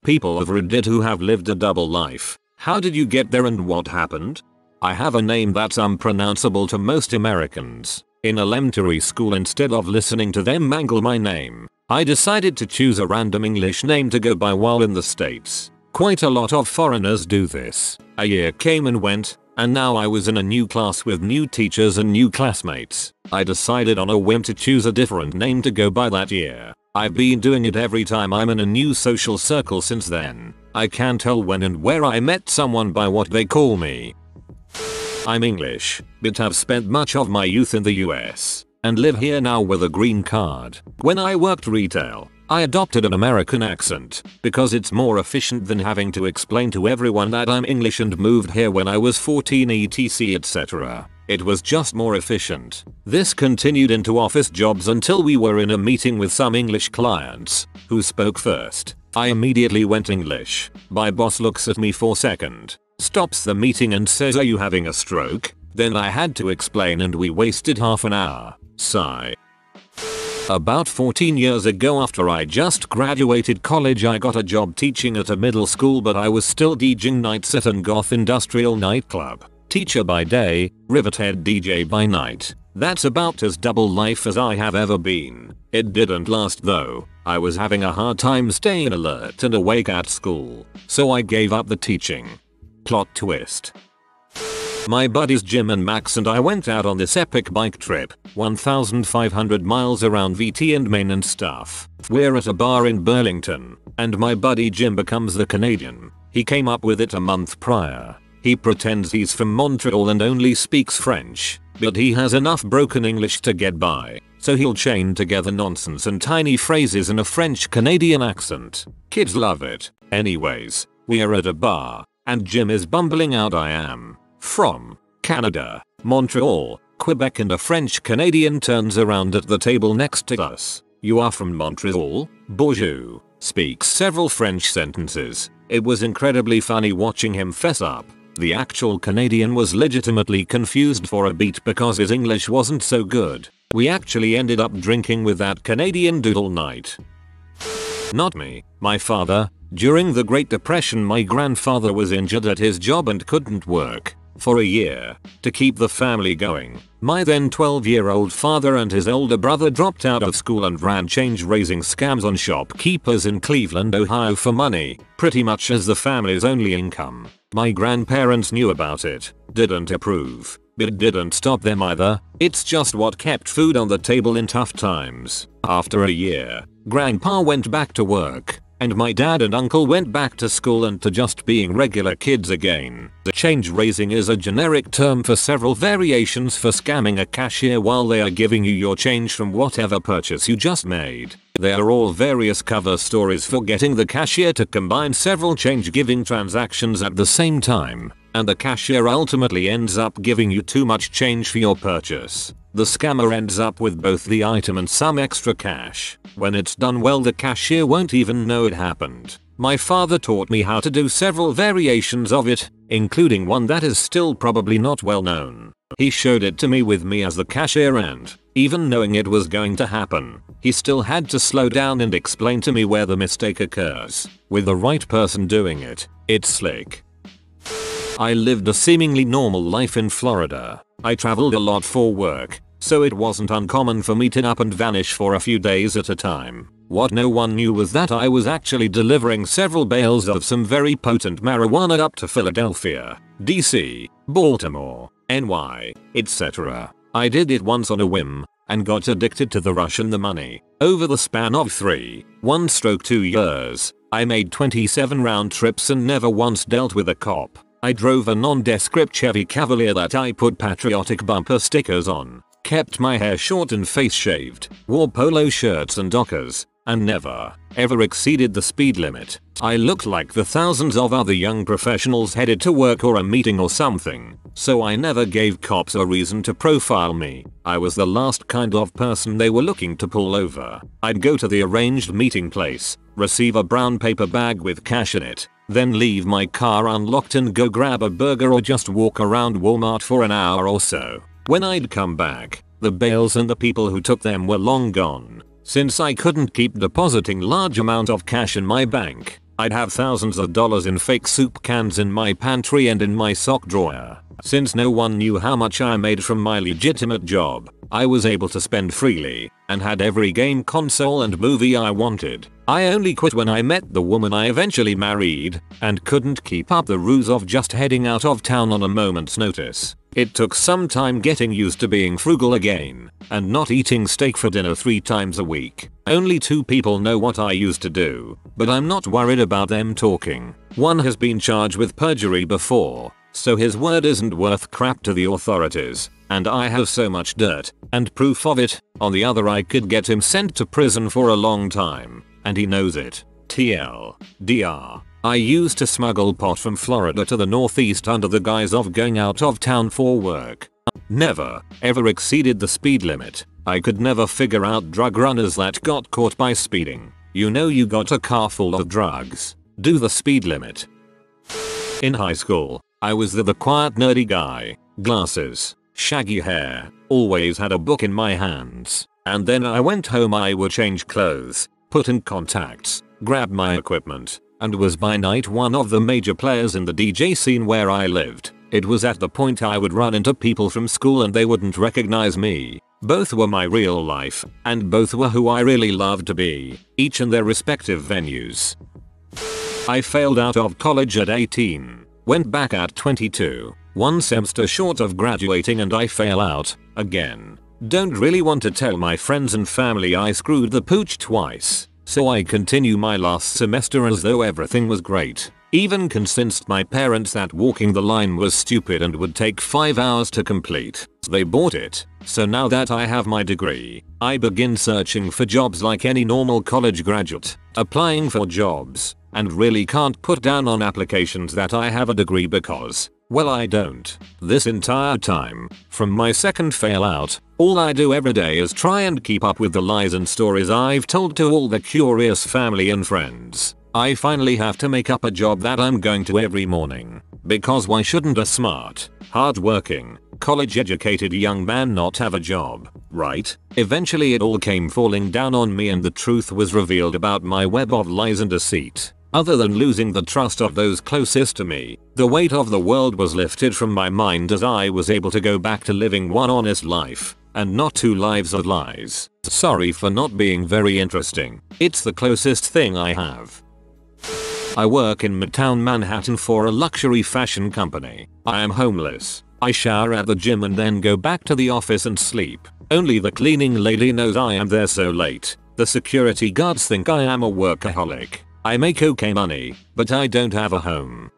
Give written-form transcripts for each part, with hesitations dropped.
People of Reddit who have lived a double life. How did you get there and what happened? I have a name that's unpronounceable to most Americans. In elementary school, instead of listening to them mangle my name, I decided to choose a random English name to go by while in the States. Quite a lot of foreigners do this. A year came and went, and now I was in a new class with new teachers and new classmates. I decided on a whim to choose a different name to go by that year. I've been doing it every time I'm in a new social circle since then. I can tell when and where I met someone by what they call me. I'm English, but have spent much of my youth in the US, and live here now with a green card. When I worked retail, I adopted an American accent, because it's more efficient than having to explain to everyone that I'm English and moved here when I was 14 etc etc. It was just more efficient. This continued into office jobs until we were in a meeting with some English clients. Who spoke first? I immediately went English. My boss looks at me for a second, stops the meeting and says, "Are you having a stroke?" Then I had to explain and we wasted half an hour. Sigh. About 14 years ago, after I just graduated college, I got a job teaching at a middle school, but I was still DJing nights at an goth industrial nightclub. Teacher by day, Rivethead DJ by night. That's about as double life as I have ever been. It didn't last though. I was having a hard time staying alert and awake at school, so I gave up the teaching. Plot twist. My buddies Jim and Max and I went out on this epic bike trip, 1,500 miles around VT and Maine and stuff. We're at a bar in Burlington, and my buddy Jim becomes the Canadian. He came up with it a month prior. He pretends he's from Montreal and only speaks French, but he has enough broken English to get by, so he'll chain together nonsense and tiny phrases in a French Canadian accent. Kids love it. Anyways, we're at a bar, and Jim is bumbling out, "I am from Canada, Montreal, Quebec," and a French Canadian turns around at the table next to us. "You are from Montreal? Bonjour." Speaks several French sentences. It was incredibly funny watching him fess up. The actual Canadian was legitimately confused for a beat because his English wasn't so good. We actually ended up drinking with that Canadian dude all night. Not me, my father. During the Great Depression, my grandfather was injured at his job and couldn't work for a year. To keep the family going, my then 12-year-old father and his older brother dropped out of school and ran change-raising scams on shopkeepers in Cleveland, Ohio for money, pretty much as the family's only income. My grandparents knew about it, didn't approve, but didn't stop them either. It's just what kept food on the table in tough times. After a year, Grandpa went back to work, and my dad and uncle went back to school and to just being regular kids again. The change raising is a generic term for several variations for scamming a cashier while they are giving you your change from whatever purchase you just made. There are all various cover stories for getting the cashier to combine several change giving transactions at the same time, and the cashier ultimately ends up giving you too much change for your purchase. The scammer ends up with both the item and some extra cash. When it's done well, the cashier won't even know it happened. My father taught me how to do several variations of it, including one that is still probably not well known. He showed it to me with me as the cashier, and, even knowing it was going to happen, he still had to slow down and explain to me where the mistake occurs. With the right person doing it, it's slick. I lived a seemingly normal life in Florida. I traveled a lot for work, so it wasn't uncommon for me to up and vanish for a few days at a time. What no one knew was that I was actually delivering several bales of some very potent marijuana up to Philadelphia, DC, Baltimore, NY, etc. I did it once on a whim, and got addicted to the rush and the money. Over the span of 2 years, I made 27 round trips and never once dealt with a cop. I drove a nondescript Chevy Cavalier that I put patriotic bumper stickers on, kept my hair short and face shaved, wore polo shirts and dockers, and never, ever exceeded the speed limit. I looked like the thousands of other young professionals headed to work or a meeting or something, so I never gave cops a reason to profile me. I was the last kind of person they were looking to pull over. I'd go to the arranged meeting place, receive a brown paper bag with cash in it, then leave my car unlocked and go grab a burger or just walk around Walmart for an hour or so. When I'd come back, the bales and the people who took them were long gone. Since I couldn't keep depositing large amount of cash in my bank, I'd have thousands of dollars in fake soup cans in my pantry and in my sock drawer. Since no one knew how much I made from my legitimate job, I was able to spend freely and had every game console and movie I wanted. I only quit when I met the woman I eventually married and couldn't keep up the ruse of just heading out of town on a moment's notice. It took some time getting used to being frugal again and not eating steak for dinner 3 times a week. Only 2 people know what I used to do, but I'm not worried about them talking. One has been charged with perjury before, so his word isn't worth crap to the authorities, and I have so much dirt and proof of it. On the other, I could get him sent to prison for a long time, and he knows it. TLDR. I used to smuggle pot from Florida to the Northeast under the guise of going out of town for work. Never, ever exceeded the speed limit. I could never figure out drug runners that got caught by speeding. You know you got a car full of drugs. Do the speed limit. In high school, I was the quiet nerdy guy. Glasses, shaggy hair, always had a book in my hands. And then I went home, I would change clothes, put in contacts, grab my equipment, and was by night one of the major players in the DJ scene where I lived. It was at the point I would run into people from school and they wouldn't recognize me. Both were my real life, and both were who I really loved to be, each in their respective venues. I failed out of college at 18, went back at 22, 1 semester short of graduating, and I fail out again. Don't really want to tell my friends and family I screwed the pooch twice, so I continue my last semester as though everything was great. Even convinced my parents that walking the line was stupid and would take 5 hours to complete. They bought it. So now that I have my degree, I begin searching for jobs like any normal college graduate, applying for jobs, and really can't put down on applications that I have a degree because, well, I don't. This entire time, from my second fail out, all I do every day is try and keep up with the lies and stories I've told to all the curious family and friends. I finally have to make up a job that I'm going to every morning. Because why shouldn't a smart, hard-working, college-educated young man not have a job, right? Eventually it all came falling down on me and the truth was revealed about my web of lies and deceit. Other than losing the trust of those closest to me, the weight of the world was lifted from my mind as I was able to go back to living one honest life, and not 2 lives of lies. Sorry for not being very interesting. It's the closest thing I have. I work in Midtown Manhattan for a luxury fashion company. I am homeless. I shower at the gym and then go back to the office and sleep. Only the cleaning lady knows I am there so late. The security guards think I am a workaholic. I make okay money, but I don't have a home.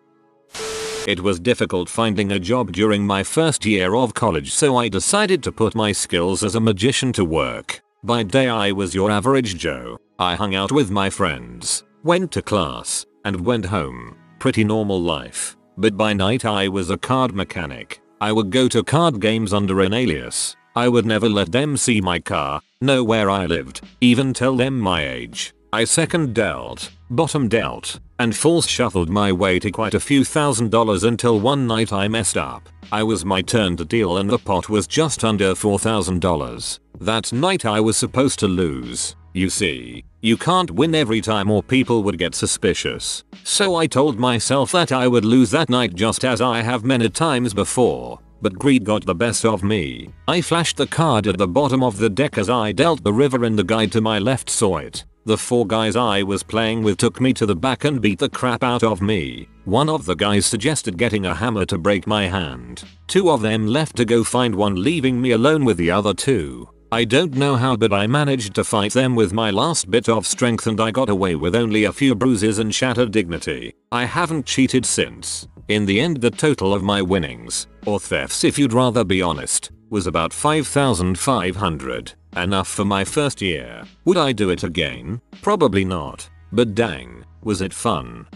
It was difficult finding a job during my first year of college, so I decided to put my skills as a magician to work. By day I was your average Joe. I hung out with my friends, went to class, and went home. Pretty normal life. But by night I was a card mechanic. I would go to card games under an alias. I would never let them see my car, know where I lived, even tell them my age. I second dealt, bottom dealt, and false shuffled my way to quite a few $1,000s until one night I messed up. I was my turn to deal and the pot was just under $4,000. That night I was supposed to lose. You see, you can't win every time or people would get suspicious. So I told myself that I would lose that night just as I have many times before. But greed got the best of me. I flashed the card at the bottom of the deck as I dealt the river and the guy to my left saw it. The 4 guys I was playing with took me to the back and beat the crap out of me. One of the guys suggested getting a hammer to break my hand. 2 of them left to go find one, leaving me alone with the other 2. I don't know how, but I managed to fight them with my last bit of strength and I got away with only a few bruises and shattered dignity. I haven't cheated since. In the end the total of my winnings, or thefts if you'd rather be honest, was about $5,500. Enough for my first year. Would I do it again? Probably not. But dang, was it fun.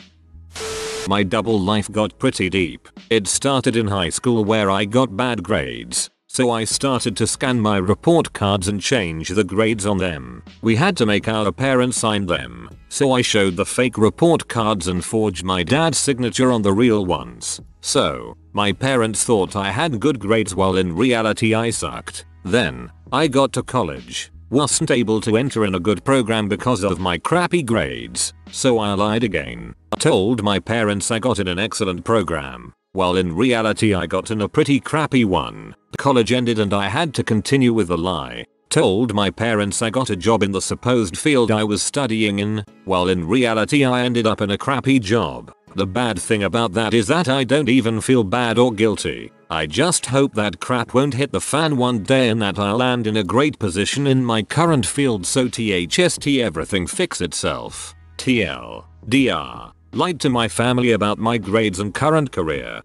My double life got pretty deep. It started in high school where I got bad grades. So I started to scan my report cards and change the grades on them. We had to make our parents sign them. So I showed the fake report cards and forged my dad's signature on the real ones. So, my parents thought I had good grades while in reality I sucked. Then, I got to college. Wasn't able to enter in a good program because of my crappy grades, so I lied again. Told my parents I got in an excellent program, while in reality I got in a pretty crappy one. College ended and I had to continue with the lie. Told my parents I got a job in the supposed field I was studying in, while in reality I ended up in a crappy job. The bad thing about that is that I don't even feel bad or guilty. I just hope that crap won't hit the fan one day and that I'll land in a great position in my current field, so THST everything fix itself. TLDR. Lied to my family about my grades and current career.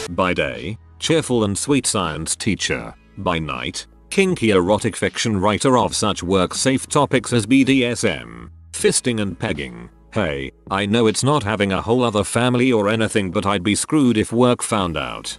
By day, cheerful and sweet science teacher. By night, kinky erotic fiction writer of such work-safe topics as BDSM, fisting and pegging. Hey, I know it's not having a whole other family or anything, but I'd be screwed if work found out.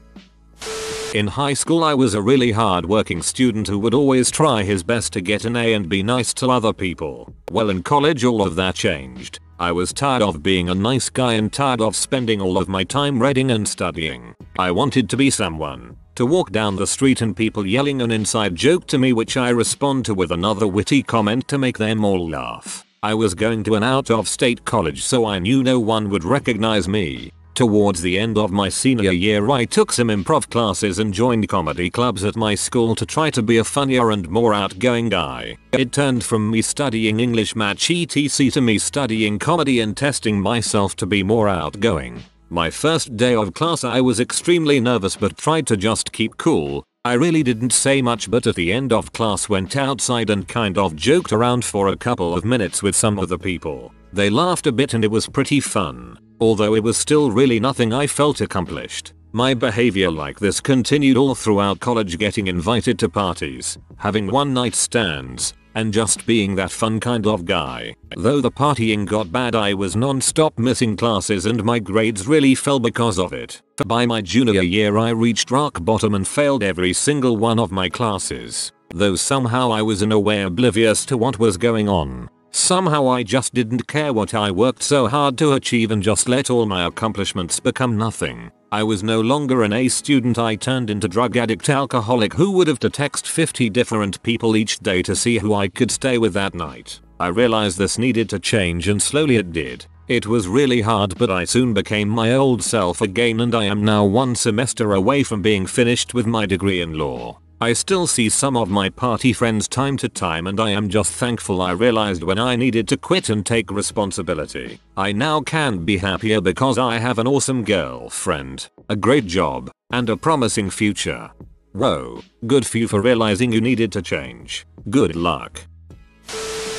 In high school I was a really hard-working student who would always try his best to get an A and be nice to other people. Well, in college all of that changed. I was tired of being a nice guy and tired of spending all of my time reading and studying. I wanted to be someone, to walk down the street and people yelling an inside joke to me which I respond to with another witty comment to make them all laugh. I was going to an out-of-state college, so I knew no one would recognize me. Towards the end of my senior year I took some improv classes and joined comedy clubs at my school to try to be a funnier and more outgoing guy. It turned from me studying English match etc to me studying comedy and testing myself to be more outgoing. My first day of class I was extremely nervous but tried to just keep cool. I really didn't say much, but at the end of class went outside and kind of joked around for a couple of minutes with some of the people. They laughed a bit and it was pretty fun. Although it was still really nothing I felt accomplished. My behavior like this continued all throughout college, getting invited to parties, having one night stands, and just being that fun kind of guy. Though the partying got bad I was non-stop missing classes and my grades really fell because of it. By my junior year I reached rock bottom and failed every single one of my classes. Though somehow I was in a way oblivious to what was going on. Somehow I just didn't care what I worked so hard to achieve and just let all my accomplishments become nothing. I was no longer an A student, I turned into drug addict alcoholic who would have to text 50 different people each day to see who I could stay with that night. I realized this needed to change and slowly it did. It was really hard, but I soon became my old self again and I am now one semester away from being finished with my degree in law. I still see some of my party friends time to time and I am just thankful I realized when I needed to quit and take responsibility. I now can be happier because I have an awesome girlfriend, a great job, and a promising future. Whoa, good for you for realizing you needed to change. Good luck.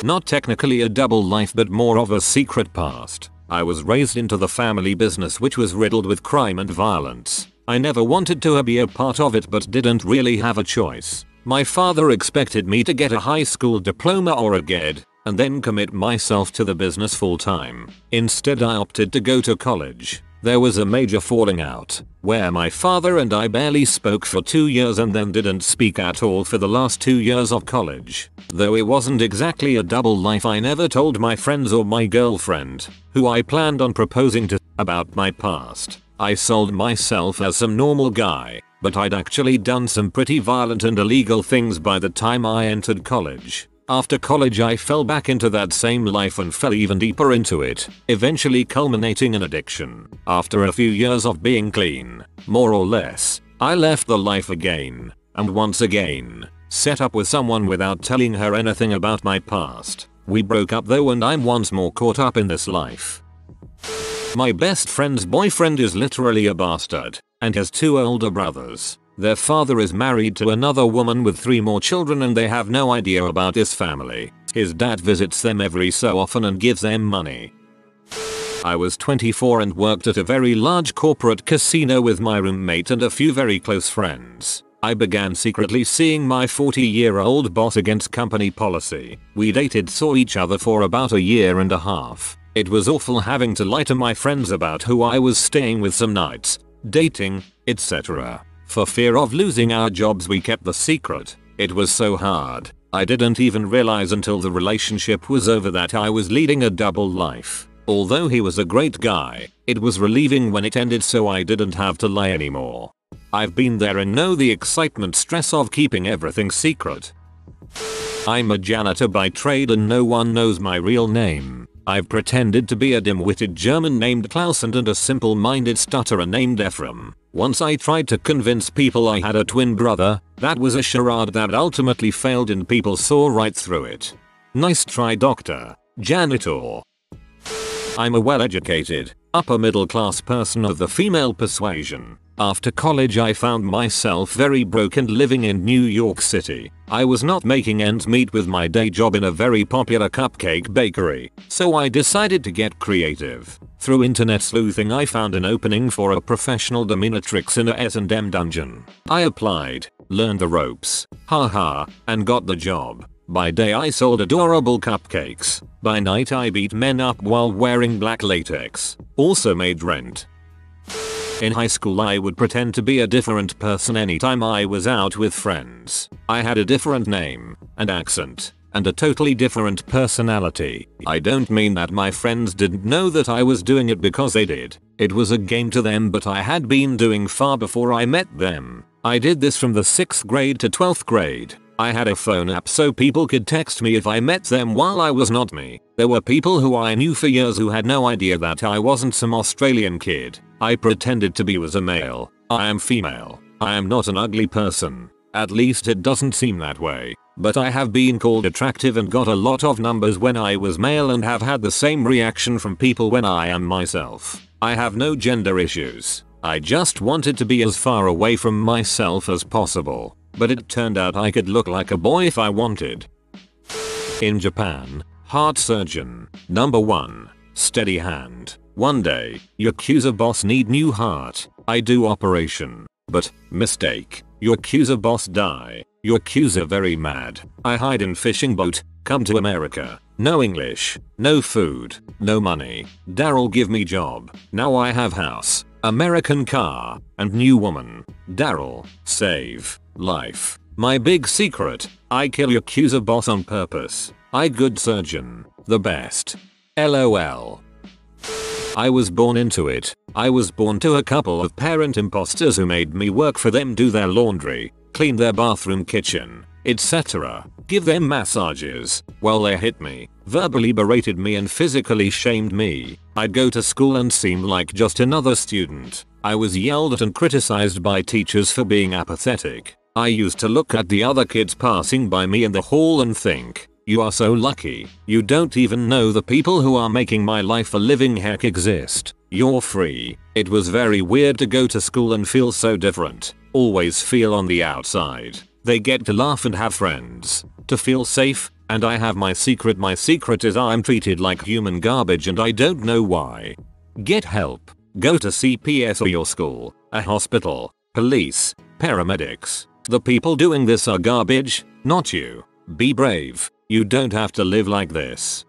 Not technically a double life but more of a secret past. I was raised into the family business which was riddled with crime and violence. I never wanted to be a part of it but didn't really have a choice. My father expected me to get a high school diploma or a GED, and then commit myself to the business full time. Instead I opted to go to college. There was a major falling out, where my father and I barely spoke for 2 years and then didn't speak at all for the last 2 years of college. Though it wasn't exactly a double life, I never told my friends or my girlfriend, who I planned on proposing to, about my past. I sold myself as some normal guy, but I'd actually done some pretty violent and illegal things by the time I entered college. After college I fell back into that same life and fell even deeper into it, eventually culminating in addiction. After a few years of being clean, more or less, I left the life again, and once again, set up with someone without telling her anything about my past. We broke up though and I'm once more caught up in this life. My best friend's boyfriend is literally a bastard, and has 2 older brothers. Their father is married to another woman with 3 more children and they have no idea about his family. His dad visits them every so often and gives them money. I was 24 and worked at a very large corporate casino with my roommate and a few very close friends. I began secretly seeing my 40-year-old boss against company policy. We dated, saw each other for about a year and a half. It was awful having to lie to my friends about who I was staying with some nights, dating, etc. For fear of losing our jobs we kept the secret. It was so hard. I didn't even realize until the relationship was over that I was leading a double life. Although he was a great guy, it was relieving when it ended so I didn't have to lie anymore. I've been there and know the excitement stress of keeping everything secret. I'm a janitor by trade and no one knows my real name. I've pretended to be a dim-witted German named Klaus and a simple-minded stutterer named Ephraim. Once I tried to convince people I had a twin brother. That was a charade that ultimately failed and people saw right through it. Nice try, doctor. Janitor. I'm a well-educated, upper-middle-class person of the female persuasion. After college I found myself very broke and living in New York City. I was not making ends meet with my day job in a very popular cupcake bakery, so I decided to get creative. Through internet sleuthing I found an opening for a professional dominatrix in a S&M dungeon. I applied, learned the ropes, haha, and got the job. By day I sold adorable cupcakes. By night I beat men up while wearing black latex. Also made rent. In high school I would pretend to be a different person anytime I was out with friends. I had a different name, and accent, and a totally different personality. I don't mean that my friends didn't know that I was doing it because they did. It was a game to them, but I had been doing far before I met them. I did this from the 6th grade to 12th grade. I had a phone app so people could text me if I met them while I was not me. There were people who I knew for years who had no idea that I wasn't some Australian kid. I pretended to be was a male. I am female. I am not an ugly person. At least it doesn't seem that way. But I have been called attractive and got a lot of numbers when I was male and have had the same reaction from people when I am myself. I have no gender issues. I just wanted to be as far away from myself as possible. But it turned out I could look like a boy if I wanted. In Japan, heart surgeon. Number 1. Steady hand. One day, Yakuza boss need new heart. I do operation. But, mistake. Yakuza boss die. Yakuza very mad. I hide in fishing boat. Come to America. No English. No food. No money. Daryl give me job. Now I have house. American car. And new woman. Daryl. Save. Life. My big secret. I kill Yakuza boss on purpose. I good surgeon. The best. LOL. I was born into it. I was born to a couple of parent imposters who made me work for them, do their laundry, clean their bathroom, kitchen, etc. Give them massages while they hit me, verbally berated me and physically shamed me. I'd go to school and seem like just another student. I was yelled at and criticized by teachers for being apathetic. I used to look at the other kids passing by me in the hall and think, you are so lucky. You don't even know the people who are making my life a living heck exist. You're free. It was very weird to go to school and feel so different. Always feel on the outside. They get to laugh and have friends. To feel safe, and I have my secret. My secret is I'm treated like human garbage and I don't know why. Get help. Go to CPS or your school, a hospital, police, paramedics. The people doing this are garbage, not you. Be brave. You don't have to live like this.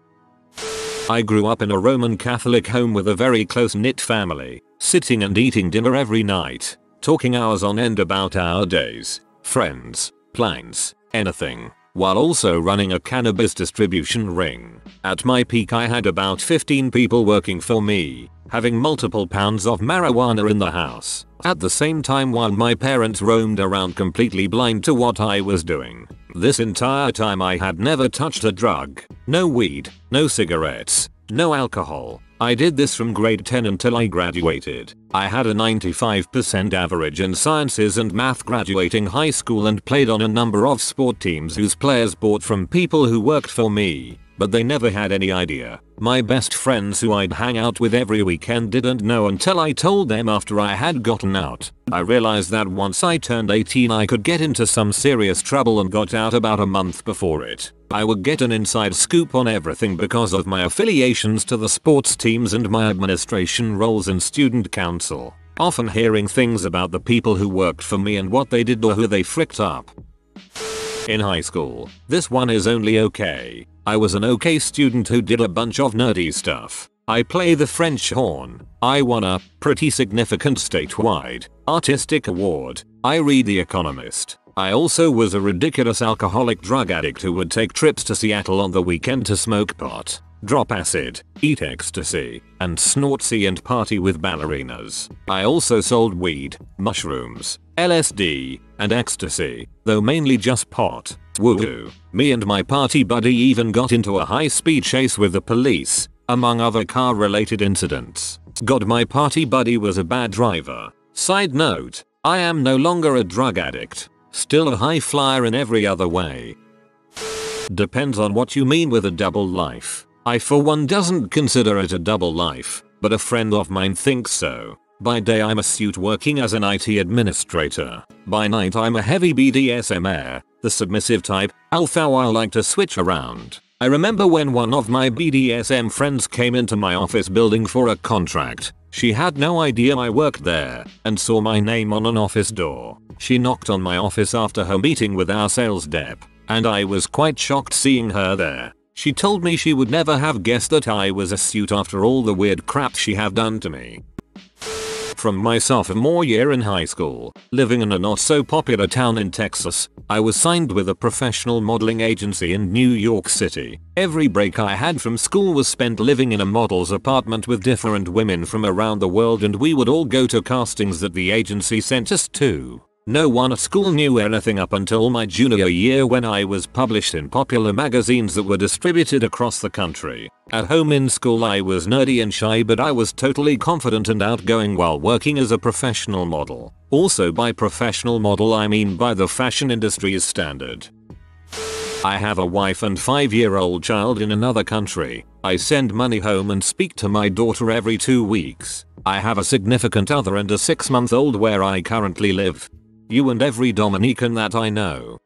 I grew up in a Roman Catholic home with a very close-knit family, sitting and eating dinner every night, talking hours on end about our days, friends, plans, anything, while also running a cannabis distribution ring. At my peak I had about 15 people working for me, having multiple pounds of marijuana in the house. At the same time while my parents roamed around completely blind to what I was doing. This entire time I had never touched a drug. No weed, no cigarettes, no alcohol. I did this from grade 10 until I graduated. I had a 95% average in sciences and math graduating high school and played on a number of sport teams whose players bought from people who worked for me. But they never had any idea. My best friends who I'd hang out with every weekend didn't know until I told them after I had gotten out. I realized that once I turned 18 I could get into some serious trouble and got out about a month before it. I would get an inside scoop on everything because of my affiliations to the sports teams and my administration roles in student council. Often hearing things about the people who worked for me and what they did or who they fricked up. In high school, this one is only okay. I was an okay student who did a bunch of nerdy stuff. I play the French horn. I won a pretty significant statewide artistic award. I read The Economist. I also was a ridiculous alcoholic drug addict who would take trips to Seattle on the weekend to smoke pot. drop acid, eat ecstasy, and snort C and party with ballerinas. I also sold weed, mushrooms, LSD, and ecstasy, though mainly just pot. Woo. Me and my party buddy even got into a high-speed chase with the police, among other car-related incidents. God, my party buddy was a bad driver. Side note, I am no longer a drug addict. Still a high flyer in every other way. Depends on what you mean with a double life. I for one doesn't consider it a double life, but a friend of mine thinks so. By day I'm a suit working as an IT administrator. By night I'm a heavy BDSMer, the submissive type, alpha. I like to switch around. I remember when one of my BDSM friends came into my office building for a contract. She had no idea I worked there and saw my name on an office door. She knocked on my office after her meeting with our sales dep, and I was quite shocked seeing her there. She told me she would never have guessed that I was a suit after all the weird crap she had done to me. From my sophomore year in high school, living in a not so popular town in Texas, I was signed with a professional modeling agency in New York City. Every break I had from school was spent living in a model's apartment with different women from around the world, and we would all go to castings that the agency sent us to. No one at school knew anything up until my junior year, when I was published in popular magazines that were distributed across the country. At home in school I was nerdy and shy, but I was totally confident and outgoing while working as a professional model. Also, by professional model I mean by the fashion industry's standard. I have a wife and 5-year-old child in another country. I send money home and speak to my daughter every 2 weeks. I have a significant other and a 6-month-old where I currently live. You and every Dominican that I know.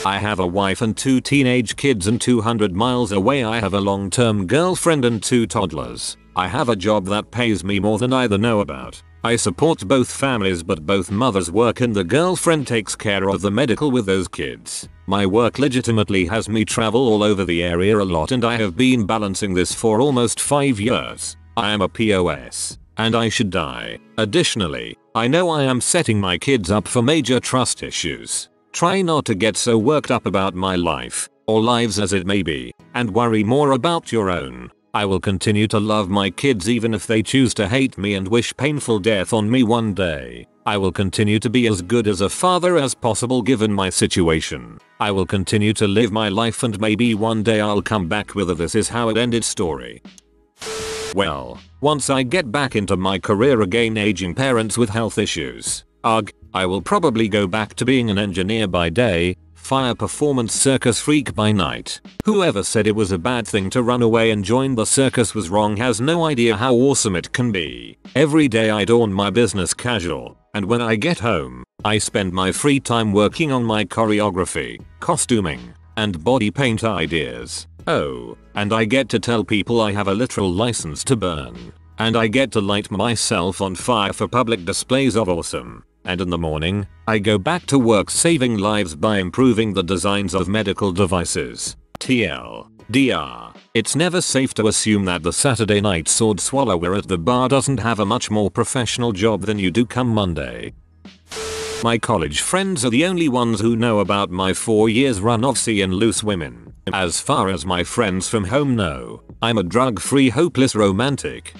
I have a wife and 2 teenage kids, and 200 miles away I have a long-term girlfriend and 2 toddlers. I have a job that pays me more than either know about. I support both families, but both mothers work and the girlfriend takes care of the medical with those kids. My work legitimately has me travel all over the area a lot, and I have been balancing this for almost 5 years. I am a POS. And I should die. Additionally, I know I am setting my kids up for major trust issues. Try not to get so worked up about my life, or lives as it may be, and worry more about your own. I will continue to love my kids even if they choose to hate me and wish painful death on me one day. I will continue to be as good as a father as possible given my situation. I will continue to live my life, and maybe one day I'll come back with a "this is how it ended" story. Well, once I get back into my career again, aging parents with health issues, I will probably go back to being an engineer by day, fire performance circus freak by night. Whoever said it was a bad thing to run away and join the circus was wrong, has no idea how awesome it can be. Every day I don my business casual, and when I get home, I spend my free time working on my choreography, costuming, and body paint ideas. Oh, and I get to tell people I have a literal license to burn. And I get to light myself on fire for public displays of awesome. And in the morning, I go back to work saving lives by improving the designs of medical devices. TLDR. It's never safe to assume that the Saturday night sword swallower at the bar doesn't have a much more professional job than you do come Monday. My college friends are the only ones who know about my 4 years run of seeing loose women. As far as my friends from home know, I'm a drug-free hopeless romantic.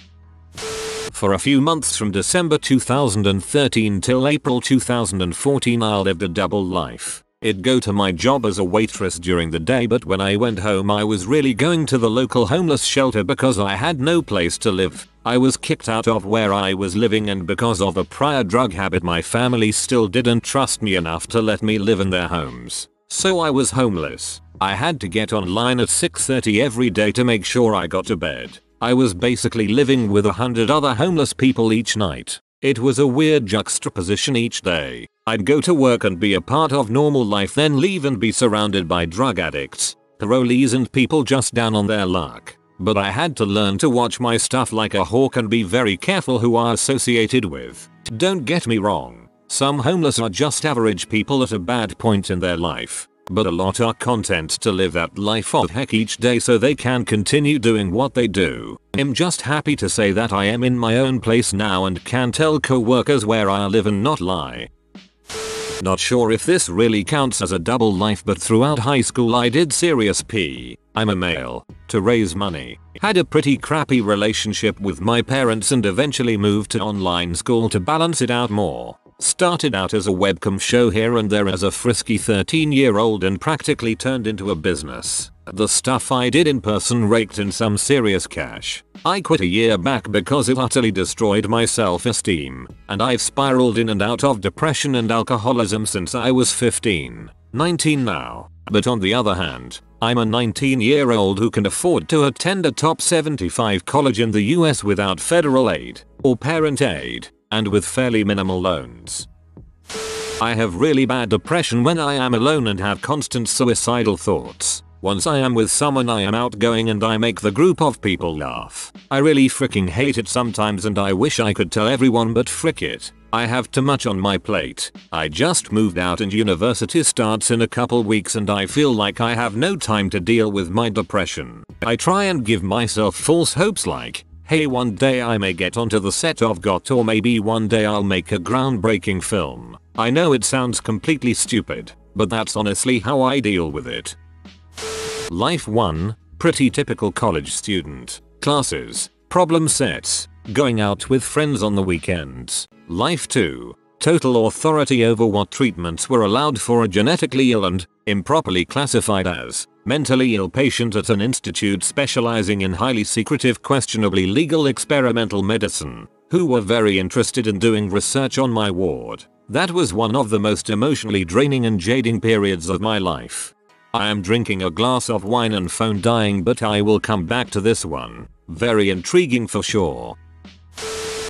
For a few months from December 2013 till April 2014 I lived a double life. I'd go to my job as a waitress during the day, but when I went home I was really going to the local homeless shelter because I had no place to live. I was kicked out of where I was living, and because of a prior drug habit my family still didn't trust me enough to let me live in their homes. So I was homeless. I had to get online at 6:30 every day to make sure I got to bed. I was basically living with 100 other homeless people each night. It was a weird juxtaposition each day. I'd go to work and be a part of normal life, then leave and be surrounded by drug addicts, parolees, and people just down on their luck. But I had to learn to watch my stuff like a hawk and be very careful who I associated with. Don't get me wrong, some homeless are just average people at a bad point in their life. But a lot are content to live that life of heck each day so they can continue doing what they do. I'm just happy to say that I am in my own place now and can tell co-workers where I live and not lie. Not sure if this really counts as a double life, but throughout high school I did serious P. I'm a male. To raise money. Had a pretty crappy relationship with my parents and eventually moved to online school to balance it out more. Started out as a webcam show here and there as a frisky 13-year-old and practically turned into a business. The stuff I did in person raked in some serious cash. I quit a year back because it utterly destroyed my self-esteem, and I've spiraled in and out of depression and alcoholism since I was 15, 19 now. But on the other hand, I'm a 19-year-old who can afford to attend a top 75 college in the US without federal aid or parent aid, and with fairly minimal loans. I have really bad depression when I am alone and have constant suicidal thoughts. Once I am with someone I am outgoing and I make the group of people laugh. I really freaking hate it sometimes and I wish I could tell everyone, but frick it. I have too much on my plate. I just moved out and university starts in a couple weeks and I feel like I have no time to deal with my depression. I try and give myself false hopes like, hey, one day I may get onto the set of GOT, or maybe one day I'll make a groundbreaking film. I know it sounds completely stupid, but that's honestly how I deal with it. Life 1. Pretty typical college student. Classes. Problem sets. Going out with friends on the weekends. Life 2. Total authority over what treatments were allowed for a genetically ill and improperly classified as mentally ill patient at an institute specializing in highly secretive, questionably legal experimental medicine, who were very interested in doing research on my ward. That was one of the most emotionally draining and jading periods of my life. I am drinking a glass of wine and phone dying, but I will come back to this one. Very intriguing for sure.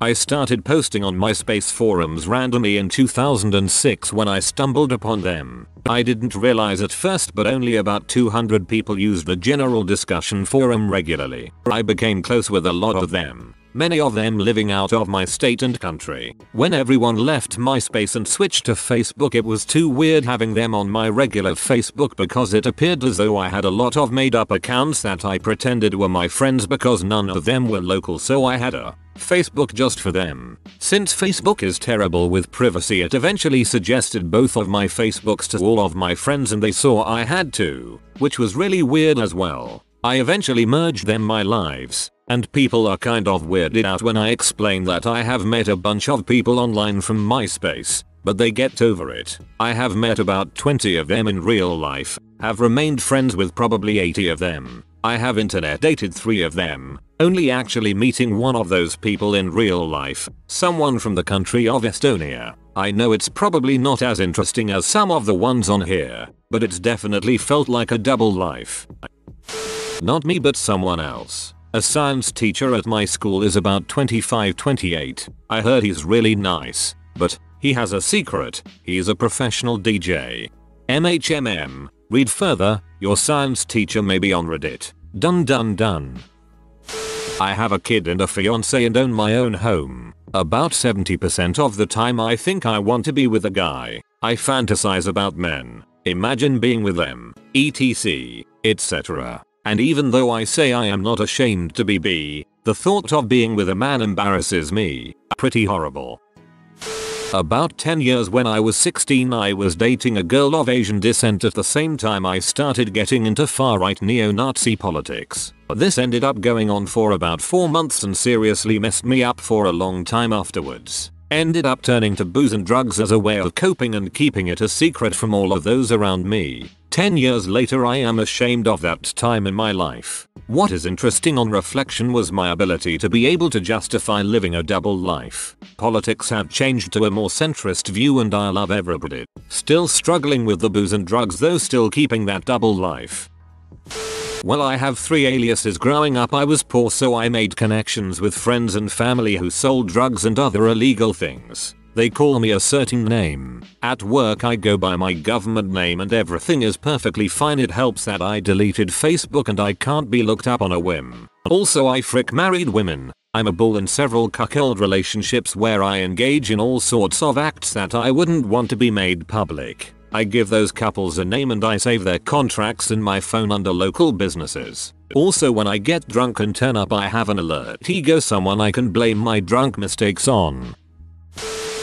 I started posting on MySpace forums randomly in 2006 when I stumbled upon them. I didn't realize at first, but only about 200 people used the general discussion forum regularly. I became close with a lot of them. Many of them living out of my state and country. When everyone left MySpace and switched to Facebook, it was too weird having them on my regular Facebook because it appeared as though I had a lot of made up accounts that I pretended were my friends because none of them were local, so I had a Facebook just for them. Since Facebook is terrible with privacy, it eventually suggested both of my Facebooks to all of my friends and they saw I had two, which was really weird as well. I eventually merged them my lives. And people are kind of weirded out when I explain that I have met a bunch of people online from MySpace, but they get over it. I have met about 20 of them in real life, have remained friends with probably 80 of them. I have internet dated 3 of them, only actually meeting one of those people in real life, someone from the country of Estonia. I know it's probably not as interesting as some of the ones on here, but it's definitely felt like a double life. Not me, but someone else. A science teacher at my school is about 25-28. I heard he's really nice, but he has a secret. He's a professional DJ. MHMM. Read further, your science teacher may be on Reddit. Dun dun dun. I have a kid and a fiance and own my own home. About 70% of the time I think I want to be with a guy. I fantasize about men. Imagine being with them, etc., etc. And even though I say I am not ashamed to be bi, the thought of being with a man embarrasses me. Pretty horrible. About 10 years when I was 16, I was dating a girl of Asian descent at the same time I started getting into far-right neo-Nazi politics. This ended up going on for about 4 months and seriously messed me up for a long time afterwards. Ended up turning to booze and drugs as a way of coping and keeping it a secret from all of those around me. 10 years later I am ashamed of that time in my life. What is interesting on reflection was my ability to be able to justify living a double life. Politics have changed to a more centrist view and I love everybody. Still struggling with the booze and drugs though, still keeping that double life. Well, I have 3 aliases. Growing up I was poor, so I made connections with friends and family who sold drugs and other illegal things. They call me a certain name. At work I go by my government name and everything is perfectly fine. It helps that I deleted Facebook and I can't be looked up on a whim. Also, I frick married women. I'm a bull in several cuckold relationships where I engage in all sorts of acts that I wouldn't want to be made public. I give those couples a name and I save their contracts in my phone under local businesses. Also, when I get drunk and turn up I have an alert ego, someone I can blame my drunk mistakes on.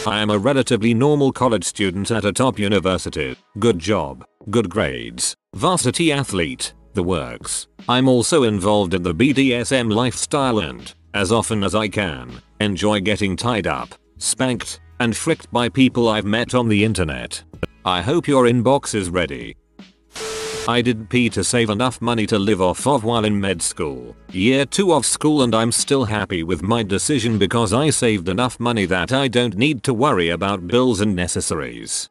I am a relatively normal college student at a top university. Good job, good grades, varsity athlete, the works. I'm also involved in the BDSM lifestyle and, as often as I can, enjoy getting tied up, spanked, and fricked by people I've met on the internet. I hope your inbox is ready. I did pee to save enough money to live off of while in med school. Year 2 of school, and I'm still happy with my decision because I saved enough money that I don't need to worry about bills and necessaries.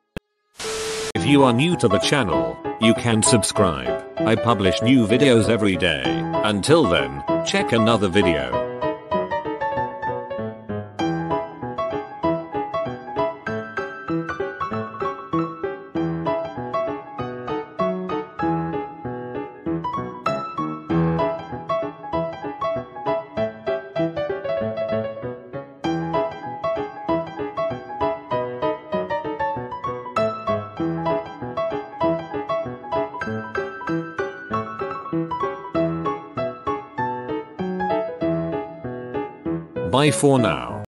If you are new to the channel, you can subscribe. I publish new videos every day. Until then, check another video. Bye for now.